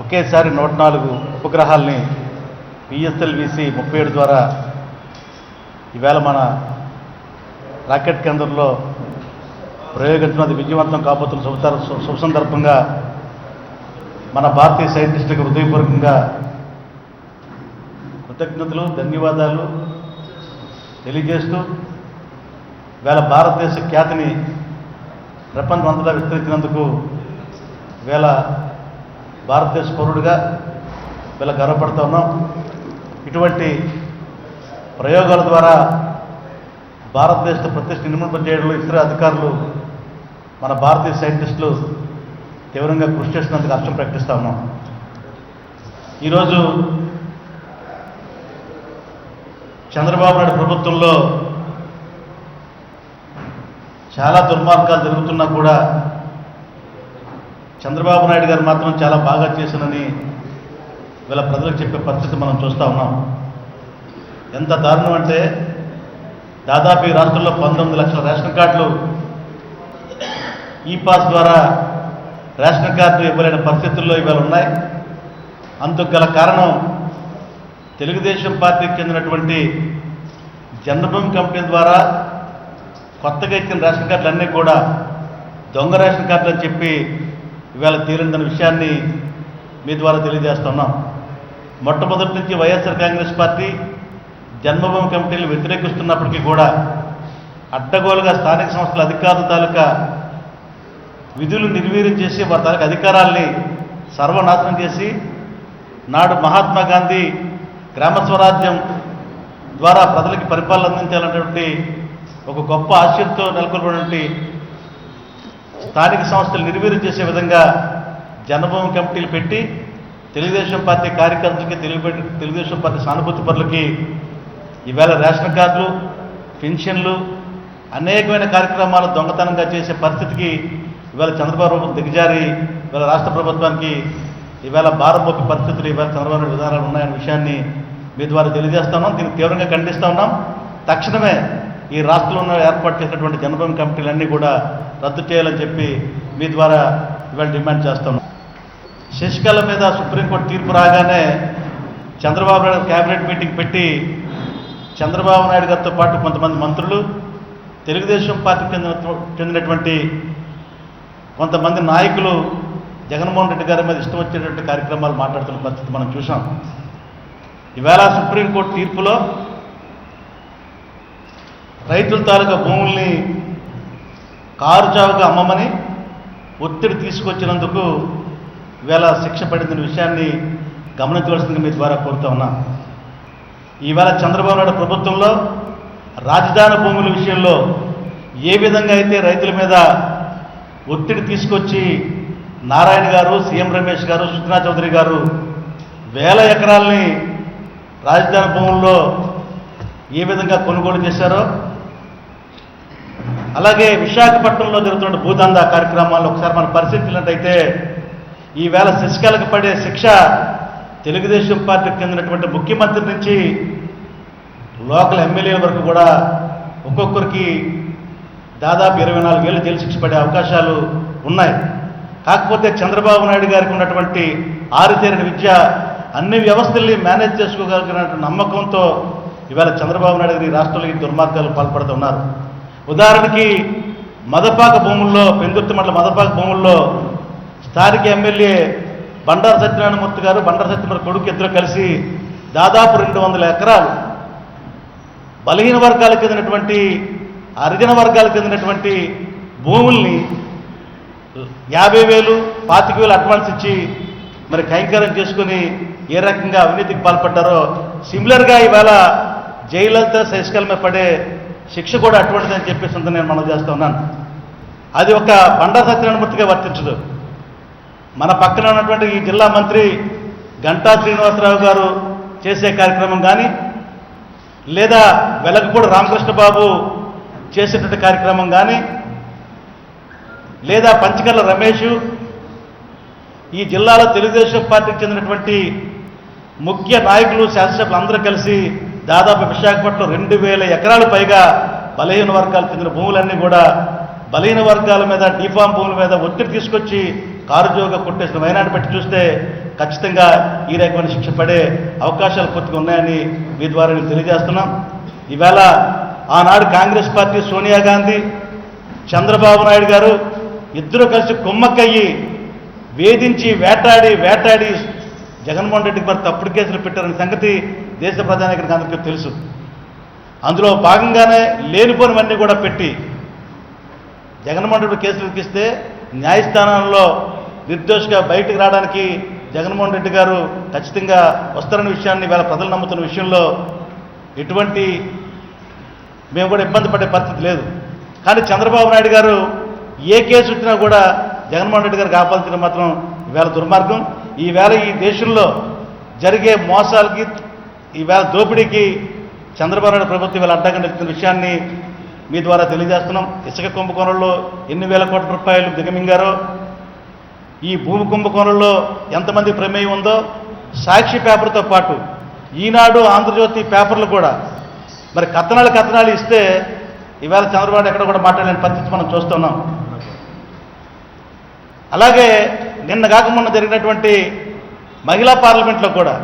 ఒకేసారి 104 ఉపగ్రహాల్ని పిఎస్ఎల్విసి 37 ద్వారా ఈవేళ మన రాకెట్ కేంద్రంలో ప్రయోగించడం విజయవంతం కాబోతున్న శుభ సందర్భంగా మన భారతీయ సైంటిస్టులకు హృదయపూర్వకంగా కృతజ్ఞతలు, ధన్యవాదాలు తెలియజేస్తూ ఈవేళ భారతదేశ ఖ్యాతిని ప్రపంచం అంతటా విస్తరించినందుకు ఈవేళ భారతదేశ పౌరుడిగా ఈవేళ గర్వపడుతూ ఉన్నాం. ఇటువంటి ప్రయోగాల ద్వారా భారతదేశ ప్రతిష్ట నిర్మింపజేయడంలో ఇతర అధికారులు మన భారతీయ సైంటిస్టులు తీవ్రంగా కృషి చేసినందుకు హర్షం ప్రకటిస్తూ ఉన్నాం. ఈరోజు చంద్రబాబు నాయుడు ప్రభుత్వంలో చాలా దుర్మార్గాలు జరుగుతున్నా కూడా చంద్రబాబు నాయుడు గారు మాత్రం చాలా బాగా చేశానని వీళ్ళ ప్రజలకు చెప్పే పరిస్థితి మనం చూస్తూ ఉన్నాం. ఎంత దారుణం అంటే దాదాపు ఈ రాష్ట్రంలో 19 లక్షల రేషన్ కార్డులు ఈ పాస్ ద్వారా రేషన్ కార్డు ఇవ్వలేని పరిస్థితుల్లో ఇవాళ ఉన్నాయి. అందుకు గల కారణం తెలుగుదేశం పార్టీకి చెందినటువంటి జన్మభూమి కంపెనీ ద్వారా కొత్తగా ఇచ్చిన రేషన్ కార్డులన్నీ కూడా దొంగ రేషన్ కార్డులు అని చెప్పి ఇవాళ తేలిందన్న విషయాన్ని మీ ద్వారా తెలియజేస్తున్నాం. మొట్టమొదటి నుంచి వైఎస్ఆర్ కాంగ్రెస్ పార్టీ జన్మభూమి కమిటీలు వ్యతిరేకిస్తున్నప్పటికీ కూడా అడ్డగోలుగా స్థానిక సంస్థల అధికారుల తాలూకా విధులు నిర్వీర్యం చేసి వారి తాలూకా అధికారాల్ని సర్వనాశనం చేసి నాడు మహాత్మా గాంధీ గ్రామ స్వరాజ్యం ద్వారా ప్రజలకి పరిపాలన అందించాలనేటువంటి ఒక గొప్ప ఆశయంతో నెలకొల్పినటువంటి స్థానిక సంస్థలు నిర్వీర్యం చేసే విధంగా జన్మభూమి కమిటీలు పెట్టి తెలుగుదేశం పార్టీ కార్యకర్తలకి తెలుగుదేశం పార్టీ సానుభూతి పరులకి ఈవేళ రేషన్ కార్డులు, పెన్షన్లు, అనేకమైన కార్యక్రమాలు దొంగతనంగా చేసే పరిస్థితికి ఈవేళ చంద్రబాబు ప్రభుత్వం దిగజారి ఈవేళ రాష్ట్ర ప్రభుత్వానికి ఈవేళ భారమోపి పరిస్థితులు ఈవేళ చంద్రబాబు నాయుడు విధానాలు ఉన్నాయనే విషయాన్ని మీ ద్వారా తెలియజేస్తున్నాం. దీన్ని తీవ్రంగా ఖండిస్తూ ఉన్నాం. తక్షణమే ఈ రాష్ట్రంలో ఏర్పాటు చేసినటువంటి జన్మభూమి కమిటీలన్నీ కూడా రద్దు చేయాలని చెప్పి మీ ద్వారా ఇవాళ డిమాండ్ చేస్తున్నాం. శశికళ మీద సుప్రీంకోర్టు తీర్పు రాగానే చంద్రబాబు నాయుడు క్యాబినెట్ మీటింగ్ పెట్టి చంద్రబాబు నాయుడు గారితో పాటు కొంతమంది మంత్రులు, తెలుగుదేశం పార్టీకి చెందినటువంటి కొంతమంది నాయకులు జగన్మోహన్ రెడ్డి గారి మీద ఇష్టం వచ్చేటువంటి కార్యక్రమాలు మాట్లాడుతున్న పరిస్థితి మనం చూసాం. ఈవేళ సుప్రీంకోర్టు తీర్పులో రైతుల తాలూకా భూముల్ని కారు చావుగా అమ్మమని ఒత్తిడి తీసుకొచ్చినందుకు ఈవేళ శిక్ష పడిందనే విషయాన్ని గమనించవలసిందిగా మీ ద్వారా కోరుతూ ఉన్నా. ఈవేళ చంద్రబాబు నాయుడు ప్రభుత్వంలో రాజధాని భూముల విషయంలో ఏ విధంగా అయితే రైతుల మీద ఒత్తిడి తీసుకొచ్చి నారాయణ గారు, సీఎం రమేష్ గారు, సుజనా చౌదరి గారు వేల ఎకరాలని రాజధాని భూముల్లో ఏ విధంగా కొనుగోలు చేశారో, అలాగే విశాఖపట్నంలో జరుగుతున్న భూదందా కార్యక్రమాల్లో ఒకసారి మనం పరిశీలించినట్టయితే ఈవేళ శశికళకు పడే శిక్ష తెలుగుదేశం పార్టీకి చెందినటువంటి ముఖ్యమంత్రి నుంచి లోకల్ ఎమ్మెల్యేల వరకు కూడా ఒక్కొక్కరికి దాదాపు 24 ఏళ్ళు జైలు శిక్ష పడే అవకాశాలు ఉన్నాయి. కాకపోతే చంద్రబాబు నాయుడు గారికి ఉన్నటువంటి ఆరితేరిన విద్య, అన్ని వ్యవస్థల్ని మేనేజ్ చేసుకోగలిగిన నమ్మకంతో ఈవేళ చంద్రబాబు నాయుడు గారు ఈ రాష్ట్రంలో ఈ దుర్మార్గాలు పాల్పడుతున్నారు. ఉదాహరణకి మదపాక భూముల్లో, పెందుర్తి మండల మదపాక భూముల్లో స్థానిక ఎమ్మెల్యే బండారు సత్యనారాయణమూర్తి గారు, బండారు సత్యనారాయణ కొడుకు ఇద్దరు కలిసి దాదాపు 200 ఎకరాలు బలహీన వర్గాలకు చెందినటువంటి, హరిజన వర్గాలకు చెందినటువంటి భూముల్ని 50,000, 25,000 అడ్వాన్స్ ఇచ్చి మరి కైంకర్యం చేసుకుని ఏ రకంగా అవినీతికి పాల్పడ్డారో సిమిలర్గా ఈవేళ జయలలిత, శశికళ మీద పడే శిక్ష కూడా అటువంటిదని చెప్పేసి నేను మనం చేస్తూ ఉన్నాను. అది ఒక బండారు సత్యనారాయణమూర్తిగా వర్తించదు. మన పక్కన ఉన్నటువంటి ఈ జిల్లా మంత్రి గంటా శ్రీనివాసరావు గారు చేసే కార్యక్రమం కానీ, లేదా వెలగపూడి రామకృష్ణ బాబు చేసేటువంటి కార్యక్రమం కానీ, లేదా పంచకర్ల రమేష్, ఈ జిల్లాలో తెలుగుదేశం పార్టీకి చెందినటువంటి ముఖ్య నాయకులు, శాసనసభ్యులు అందరూ కలిసి దాదాపు విశాఖపట్నం 2,000 ఎకరాలు పైగా బలహీన వర్గాలకు చెందిన భూములన్నీ కూడా బలహీన వర్గాల మీద, డిఫామ్ భూముల మీద ఒత్తిడి తీసుకొచ్చి కారుజోగా కొట్టేసిన వైనాడు పెట్టి చూస్తే ఖచ్చితంగా ఈ రకమైన శిక్ష పడే అవకాశాలు పూర్తిగా ఉన్నాయని మీ ద్వారా నేను తెలియజేస్తున్నాం. ఈవేళ ఆనాడు కాంగ్రెస్ పార్టీ సోనియా గాంధీ, చంద్రబాబు నాయుడు గారు ఇద్దరు కలిసి కుమ్మక్కయ్యి వేధించి వేటాడి జగన్మోహన్ రెడ్డికి మరి తప్పుడు కేసులు పెట్టారనే సంగతి దేశ ప్రధానికి అందరికీ తెలుసు. అందులో భాగంగానే లేనిపోనివన్నీ కూడా పెట్టి జగన్మోహన్ రెడ్డి కేసులు ఇస్తే న్యాయస్థానాల్లో నిర్దోషిగా బయటకు రావడానికి జగన్మోహన్ రెడ్డి గారు ఖచ్చితంగా వస్తారన్న విషయాన్ని వేళ ప్రజలు నమ్ముతున్న విషయంలో ఎటువంటి మేము కూడా ఇబ్బంది పడే పరిస్థితి లేదు. కానీ చంద్రబాబు నాయుడు గారు ఏ కేసు వచ్చినా కూడా జగన్మోహన్ రెడ్డి గారికి ఆపాదించడం మాత్రం ఈవేళ దుర్మార్గం. ఈవేళ ఈ దేశంలో జరిగే మోసాలకి, ఈవేళ దోపిడీకి చంద్రబాబు నాయుడు ప్రభుత్వం ఈవేళ అడ్డంగా నిలుస్తున్న విషయాన్ని మీ ద్వారా తెలియజేస్తున్నాం. ఇసుక కుంభకోణంలో ఎన్ని వేల కోట్ల రూపాయలు దిగమింగారో, ఈ భూమి కుంభకోణంలో ఎంతమంది ప్రమేయం ఉందో సాక్షి పేపర్తో పాటు ఈనాడు, ఆంధ్రజ్యోతి పేపర్లు కూడా మరి కథనాలు ఇస్తే ఈవేళ చంద్రబాబు ఎక్కడ కూడా మాట్లాడలేని పరిస్థితి మనం చూస్తున్నాం. అలాగే నిన్న కాక మొన్న జరిగినటువంటి మహిళా పార్లమెంట్లో కూడా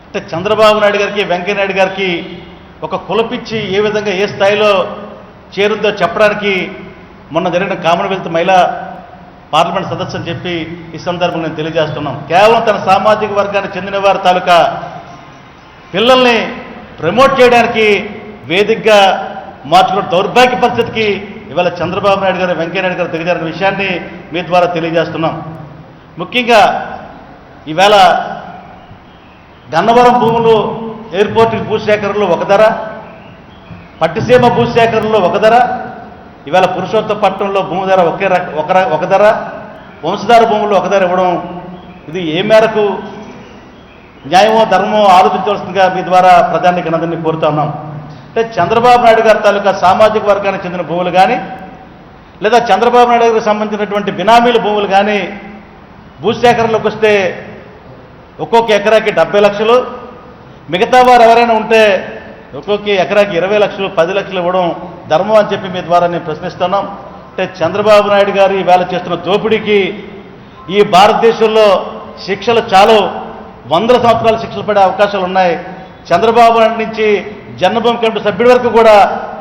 అంటే చంద్రబాబు నాయుడు గారికి, వెంకయ్య నాయుడు గారికి ఒక కులపిచ్చి ఏ విధంగా ఏ స్థాయిలో చేరుందో చెప్పడానికి మొన్న జరిగిన కామన్వెల్త్ మహిళా పార్లమెంట్ సదస్సు అని చెప్పి ఈ సందర్భంగా నేను తెలియజేస్తున్నాం. కేవలం తన సామాజిక వర్గానికి చెందిన వారి తాలూకా పిల్లల్ని ప్రమోట్ చేయడానికి వేదికగా మార్చుకున్న దౌర్భాగ్య పరిస్థితికి ఇవాళ చంద్రబాబు నాయుడు గారు, వెంకయ్య నాయుడు గారు దిగజారిన విషయాన్ని మీ ద్వారా తెలియజేస్తున్నాం. ముఖ్యంగా ఈవేళ గన్నవరం భూములు ఎయిర్పోర్ట్ భూసేకరణలో ఒక ధర, పట్టిసీమ భూసేకరణలో ఒక ధర, ఇవాళ పురుషోత్తపట్నంలో భూమి ధర ఒక ధర, వంశధార భూముల్లో ఒక ధర ఇవ్వడం ఇది ఏ మేరకు న్యాయమో ధర్మమో ఆలోచించవలసిందిగా మీ ద్వారా ప్రధానికి అందరినీ కోరుతా ఉన్నాం. అంటే చంద్రబాబు నాయుడు గారి తాలూకా సామాజిక వర్గానికి చెందిన భూములు కానీ, లేదా చంద్రబాబు నాయుడు గారికి సంబంధించినటువంటి బినామీల భూములు కానీ భూసేకరణలోకి వస్తే ఒక్కొక్క ఎకరాకి 70 లక్షలు, మిగతా వారు ఎవరైనా ఉంటే ఒక్కొక్క ఎకరాకి 20 లక్షలు, 10 లక్షలు ఇవ్వడం ధర్మం అని చెప్పి మీ ద్వారా నేను ప్రశ్నిస్తున్నాం. అంటే చంద్రబాబు నాయుడు గారు ఈవేళ చేస్తున్న దోపిడీకి ఈ భారతదేశంలో శిక్షలు చాలు, 100 సంవత్సరాల శిక్షలు పడే అవకాశాలు ఉన్నాయి. చంద్రబాబు నాయుడు నుంచి జన్మభూమి కమిటీ సభ్యుడి వరకు కూడా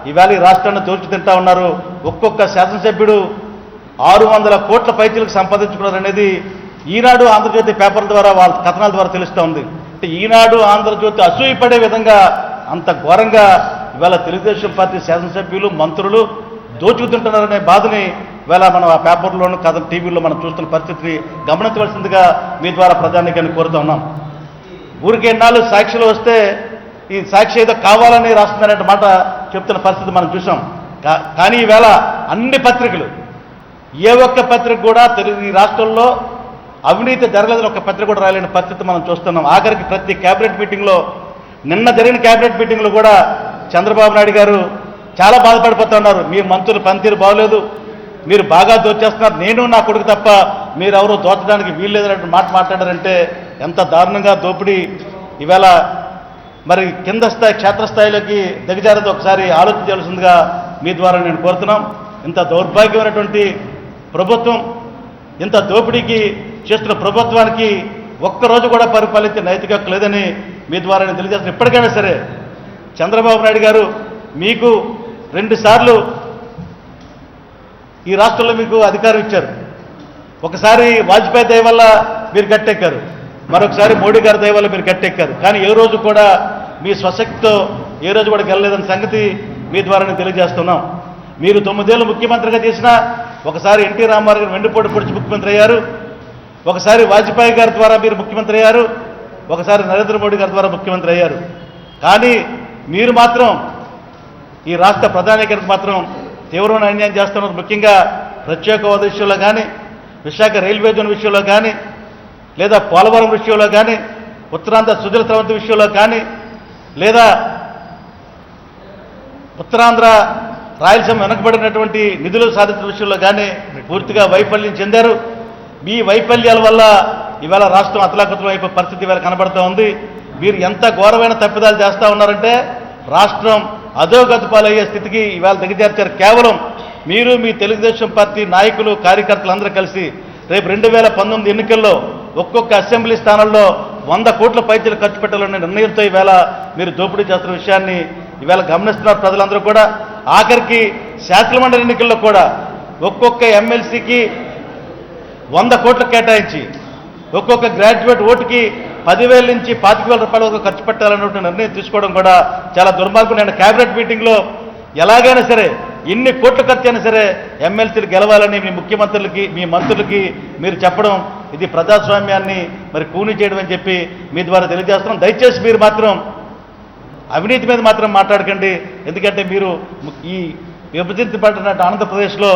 ఈవేళ ఈ రాష్ట్రాన్ని దోచి తింటా ఉన్నారు. ఒక్కొక్క శాసనసభ్యుడు 600 కోట్ల పైచీలకు సంపాదించుకున్నారనేది ఈనాడు, ఆంధ్రజ్యోతి పేపర్ల ద్వారా, వాళ్ళ కథనాల ద్వారా తెలుస్తూ ఉంది. అంటే ఈనాడు, ఆంధ్రజ్యోతి అసూయపడే విధంగా అంత ఘోరంగా ఇవాళ తెలుగుదేశం పార్టీ శాసనసభ్యులు, మంత్రులు దోచుకుతుంటున్నారనే బాధని ఇవాళ మనం ఆ పేపర్లోనూ కథ టీవీలో మనం చూస్తున్న పరిస్థితిని గమనించవలసిందిగా మీ ద్వారా ప్రధానికాన్ని కోరుతూ ఉన్నాం. ఊరికి ఎన్నాళ్ళు సాక్షులు వస్తే ఈ సాక్షి ఏదో కావాలని రాస్తుందనే మాట చెప్తున్న పరిస్థితి మనం చూసాం. కానీ ఈవేళ అన్ని పత్రికలు, ఏ ఒక్క పత్రిక కూడా ఈ రాష్ట్రంలో అవినీతి జరగలేదని ఒక పత్రిక కూడా రాలేని పరిస్థితి మనం చూస్తున్నాం. ఆఖరికి ప్రతి క్యాబినెట్ మీటింగ్లో, నిన్న జరిగిన క్యాబినెట్ మీటింగ్లో కూడా చంద్రబాబు నాయుడు గారు చాలా బాధపడిపోతూ ఉన్నారు. మీ మంత్రులు పనితీరు బాగోలేదు, మీరు బాగా దోచేస్తున్నారు, నేను నా కొడుకు తప్ప మీరెవరూ దోచడానికి వీల్లేదనే మాట మాట్లాడారంటే ఎంత దారుణంగా దోపిడీ ఈవేళ మరి కింద స్థాయి, క్షేత్రస్థాయిలోకి దిగజారదో ఒకసారి ఆలోచించాల్సిందిగా మీ ద్వారా నేను కోరుతున్నాం. ఇంత దౌర్భాగ్యమైనటువంటి ప్రభుత్వం, ఇంత దోపిడీకి చేస్తున్న ప్రభుత్వానికి ఒక్కరోజు కూడా పరిపాలించే నైతిక హక్కు లేదని మీ ద్వారా నేను తెలియజేస్తాను. ఇప్పటికైనా సరే చంద్రబాబు నాయుడు గారు, మీకు 2 సార్లు ఈ రాష్ట్రంలో మీకు అధికారం ఇచ్చారు. ఒకసారి వాజ్పేయి దయ వల్ల మీరు గట్టెక్కారు, మరొకసారి మోడీ గారి దయ వల్ల మీరు గట్టెక్కారు. కానీ ఏ రోజు కూడా మీ స్వశక్తితో ఏ రోజు కూడా గెలలేదన్న సంగతి మీ ద్వారా నేను తెలియజేస్తున్నాం. మీరు 9 ఏళ్ళు ముఖ్యమంత్రిగా చేసినా ఒకసారి ఎన్టీ రామారావు గారు వెండిపోటు పొడిచి ముఖ్యమంత్రి అయ్యారు, ఒకసారి వాజ్పేయి గారి ద్వారా మీరు ముఖ్యమంత్రి అయ్యారు, ఒకసారి నరేంద్ర మోడీ గారి ద్వారా ముఖ్యమంత్రి అయ్యారు. కానీ మీరు మాత్రం ఈ రాష్ట్ర ప్రధానికానికి మాత్రం తీవ్రమైన అన్యాయం చేస్తున్నారు. ముఖ్యంగా ప్రత్యేక హోదా విషయంలో కానీ, విశాఖ రైల్వే జోన్ విషయంలో కానీ, లేదా పోలవరం విషయంలో కానీ, ఉత్తరాంధ్ర సుజల స్రవంతి విషయంలో కానీ, లేదా ఉత్తరాంధ్ర రాయలసీమ వెనకబడినటువంటి నిధులు సాధించిన విషయంలో కానీ పూర్తిగా వైఫల్యం చెందారు. మీ వైఫల్యాల వల్ల ఇవాళ రాష్ట్రం అతలాకుతలం అయిపోయే పరిస్థితి ఇవాళ కనబడుతూ ఉంది. మీరు ఎంత ఘోరమైన తప్పిదాలు చేస్తూ ఉన్నారంటే రాష్ట్రం అధోగతి పాలయ్యే స్థితికి ఇవాళ దిగజార్చారు. కేవలం మీరు, మీ తెలుగుదేశం పార్టీ నాయకులు, కార్యకర్తలు అందరూ కలిసి రేపు 2019 ఎన్నికల్లో ఒక్కొక్క అసెంబ్లీ స్థానంలో 100 కోట్ల పైసలు ఖర్చు పెట్టాలనే నిర్ణయంతో ఈవేళ మీరు దోపిడీ చేస్తున్న విషయాన్ని ఈవేళ గమనిస్తున్నారు ప్రజలందరూ కూడా. ఆఖరికి శాసనమండలి ఎన్నికల్లో కూడా ఒక్కొక్క ఎమ్మెల్సీకి 100 కోట్లు కేటాయించి ఒక్కొక్క గ్రాడ్యుయేట్ ఓటుకి 10,000 నుంచి 25,000 రూపాయల వరకు ఖర్చు పెట్టాలన్నటువంటి నిర్ణయం తీసుకోవడం కూడా చాలా దుర్మార్గం. నేను కేబినెట్ మీటింగ్లో ఎలాగైనా సరే ఎన్ని కోట్ల ఖర్చు అయినా సరే ఎమ్మెల్సీలు గెలవాలని మీ ముఖ్యమంత్రులకి మీ మంత్రులకి మీరు చెప్పడం ఇది ప్రజాస్వామ్యాన్ని మరి కూని చేయడం అని చెప్పి మీ ద్వారా తెలియజేస్తున్నాం. దయచేసి మీరు మాత్రం అవినీతి మీద మాత్రం మాట్లాడకండి. ఎందుకంటే మీరు ఈ విభజించబడిన ఆంధ్రప్రదేశ్లో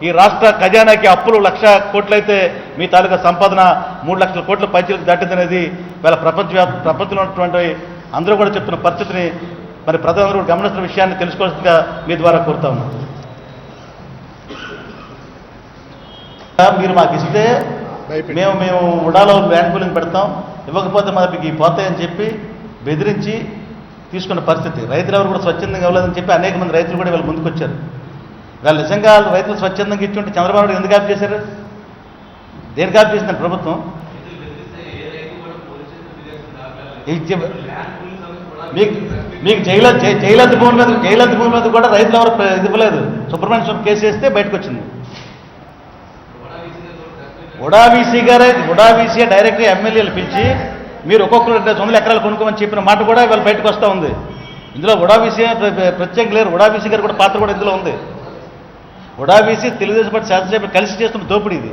ఈ రాష్ట్ర ఖజానాకి అప్పులు 1,00,000 కోట్లయితే మీ తాలూకా సంపాదన 3 లక్షల కోట్ల పైచీలకు దాటిందనేది వీళ్ళ ప్రపంచంలో ఉన్నటువంటి అందరూ కూడా చెప్తున్న పరిస్థితిని మరి ప్రజలందరూ గమనిస్తున్న విషయాన్ని తెలుసుకోవాల్సిందిగా మీ ద్వారా కోరుతా ఉన్నాం. మీరు మాకు ఇస్తే మేము ఉడాలో వ్యాన్ కూలింగ్ పెడతాం, ఇవ్వకపోతే మనకి పోతాయని చెప్పి బెదిరించి తీసుకున్న పరిస్థితి. రైతులు ఎవరు కూడా స్వచ్ఛందంగా ఇవ్వలేదని చెప్పి అనేక మంది రైతులు కూడా వీళ్ళు ముందుకొచ్చారు. వాళ్ళు నిజంగా రైతులు స్వచ్ఛందంగా ఇచ్చుంటే చంద్రబాబు నాయుడు ఎందుకు ఆఫ్ చేశారు? దేనికి ఆఫ్ చేసింది ప్రభుత్వం? మీకు జైలద్దు భూమి మీద కూడా రైతులు ఎవరు ఇది ఇవ్వలేదు. సుబ్రహ్మణ్య స్వామి కేసు వేస్తే బయటకు వచ్చింది. ఉడావీసీ డైరెక్ట్గా ఎమ్మెల్యేలు పిలిచి మీరు ఒక్కొక్కరు 200 ఎకరాలు కొనుక్కోమని చెప్పిన మాట కూడా ఇవాళ బయటకు వస్తూ ఉంది. ఇందులో ఉడావీసీ ప్రత్యేకంగా లేరు. ఉడావీసీ గారు కూడా పాత్ర కూడా ఇందులో ఉంది. ఉడావీసీ తెలుగుదేశం పార్టీ శాసనసభ్యులు కలిసి చేస్తున్న దోపిడీ ఇది.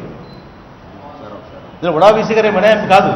ఇందులో ఉడావీసీ గారు ఏం కాదు.